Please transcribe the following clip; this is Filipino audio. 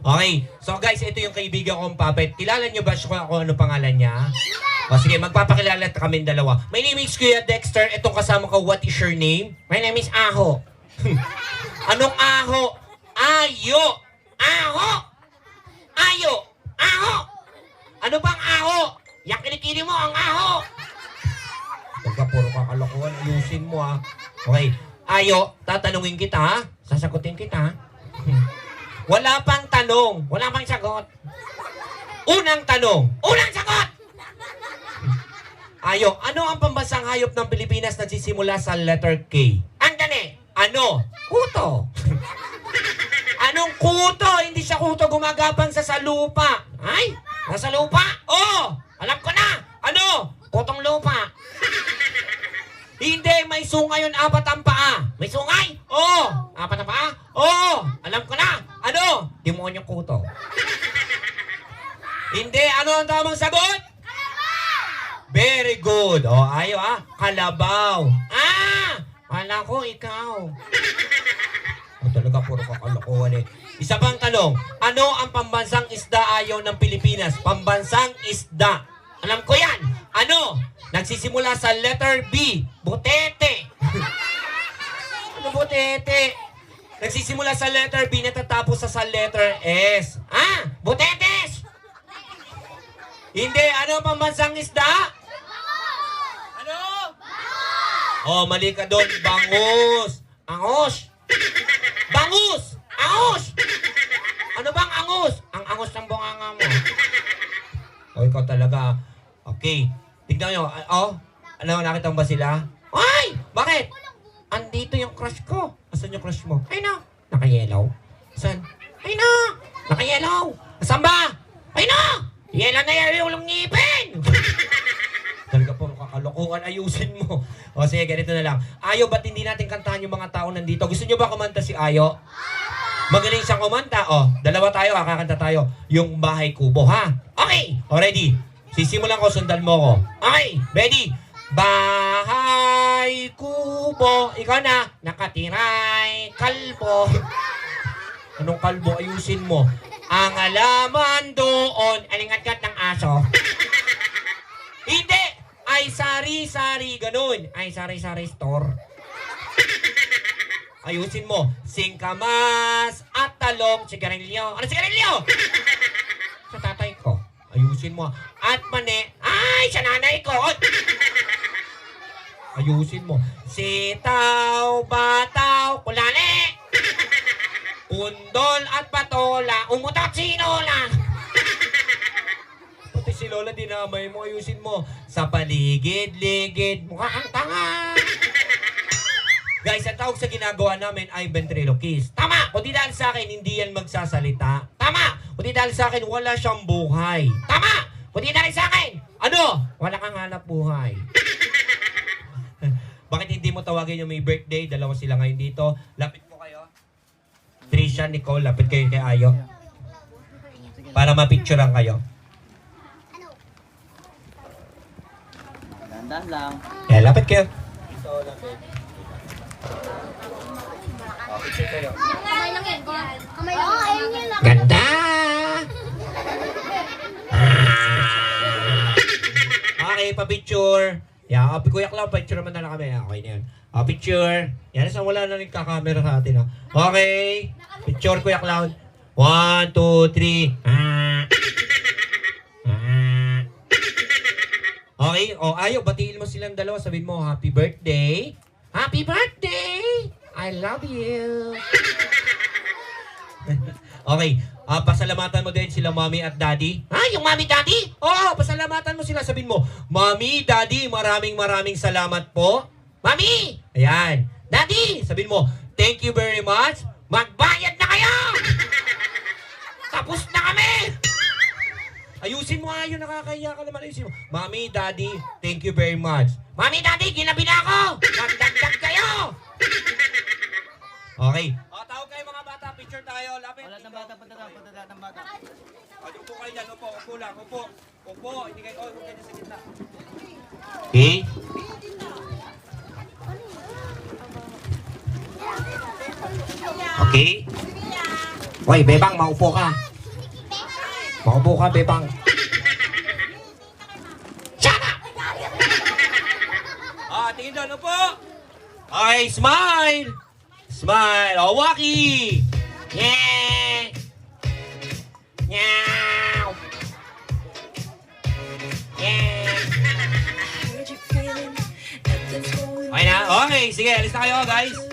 Okay, so guys, ito yung kaibigan kong puppet. Kilala nyo ba siya kung ano pangalan niya? O sige, magpapakilala kami dalawa. My name is Kuya Dexter. Itong kasama ko, what is your name? My name is Aho. Anong Aho? Ayo! Aho! Ayo! Aho! Ano bang Aho? Yung kinikili mo, ang Aho! Pagka puro kakalokohan, ayusin mo ha. Okay, Ayo, tatanungin kita ha? Sasagutin kita ha? Wala pang tanong, wala pang sagot. Unang tanong, unang sagot! Ayo, ano ang pambansang hayop ng Pilipinas na nagsisimula sa letter K? Andali! Ano? Kuto! Anong kuto? Hindi siya kuto gumagapang sa lupa. Ay? Nasa lupa? Oh! Alam ko na! Ano? Kutong lupa. Hindi, may sungay yun, 4 ang paa. May sungay? Oo. 4 ang paa? Oo. Alam ko na. Ano? Demonyong kuto. Hindi, ano ang tamang sagot? Very good. O, ayo ah. Kalabaw. Ah! Kala ko, ikaw. O, talaga puro kakalokohan eh. Isa pang tanong. Ano ang pambansang isda ayaw ng Pilipinas? Pambansang isda. Alam ko yan. Ano? Nagsisimula sa letter B. Butete. Ano butete? Nagsisimula sa letter B, natatapos sa letter S. Ah! Butetes! Hindi. Ano ang pambansang isda? Ano? Oh, mali ka doon. Bangus. Angos. Bangus. Angos. Ano bang angus? Ang angus ng bunganga mo. O, ikaw talaga. Okay. Tignan nyo. Oh, ano, nakita mo ba sila? Ay! Bakit? Andito yung crush ko. Asan yung crush mo? Ay na. Naka-yellow. Saan? Ay na. Naka-yellow. Saan ba? Ay na. Yellow na yellow yung ngipin. Talaga po, kakalokohan, ayusin mo. O sige, ganito na lang. Ayo, ba't hindi natin kantahan yung mga tao nandito? Gusto nyo ba kumanta si Ayo? Magaling siyang kumanta. O, dalawa tayo, kakanta tayo. Yung Bahay Kubo, ha? Okay, o ready? Sisimulan ko, sundan mo ko. Okay, ready? Bahay Kubo. Ikaw na, nakatiray kalbo. Anong kalbo? Ayusin mo. Ang alaman doon, alingat-gat ng aso. Hindi! Ay sari-sari, ganun. Ay sari-sari store. Ayusin mo. Singkamas at talong, sigarilyo. Ano sigarilyo? Sa tatay ko. Ayusin mo. At mani. Ay, sa nanay ko. Ayusin mo. Sitaw, bataw, kulali. Pundol at patola. Umutot si Lola. Pati si Lola dinamay mo. Ayusin mo. Sa paligid-ligid. Mukha kang tanga. Guys, ang tawag sa ginagawa namin ay ventriloquist. Tama! Kung di dahil sa akin, hindi yan magsasalita. Tama! Kung di dahil sa akin, wala siyang buhay. Tama! Kung di dahil sa akin, ano? Wala kang hanap buhay. Bakit hindi mo tawagin yung may birthday? Dalawa sila ngayon dito. Lapit po kayo. Trisha, Nicole, lapit kayo kay Ayo. Para mapicturean kayo. Dandan lang. Yeah, lapit kayo. Ito, lapit. Picture kayo. Kamay lang yan. Kamay lang. Oh, ayun yun lang. Ganda! Okay, pa-picture. Yeah, Kuya Clown, picture naman na lang kami. Okay na yan. Picture. Yan, saan wala na rin kakamera sa atin. Okay. Picture, Kuya Clown. 1, 2, 3. Okay. O, Ayo, batiin mo silang dalawa. Sabihin mo, happy birthday. Happy birthday! I love you. Okay. Pasalamatan mo din sila mommy at daddy. Ha? Yung mommy daddy? Oo, pasalamatan mo sila. Sabihin mo, mommy, daddy, maraming salamat po. Mommy! Ayan. Daddy! Sabihin mo, thank you very much. Magbayad na kayo! Tapos na kami! Ayusin mo nga yun, nakakahiya ka naman. Ayusin mo. Mommy, daddy, thank you very much. Mommy, daddy, ginabi na ako! Magdagdag kayo! Okay. O, tawag kayo mga bata. Picture tayo. Lapit. Wala ng bata, patata ng bata. O, upo kayo dyan. Upo lang. Upo. Hindi kayo. Upo kayo sa gitna. Okay. Okay. Hoy, bebang, maupo ka. Maupo ka, Bebang. Shut up! Tingin doon, upo. Okay, smile. Smile. O, Waki. Yeah. Meow. Yeah. Okay na? Okay, sige, alis na kayo, guys.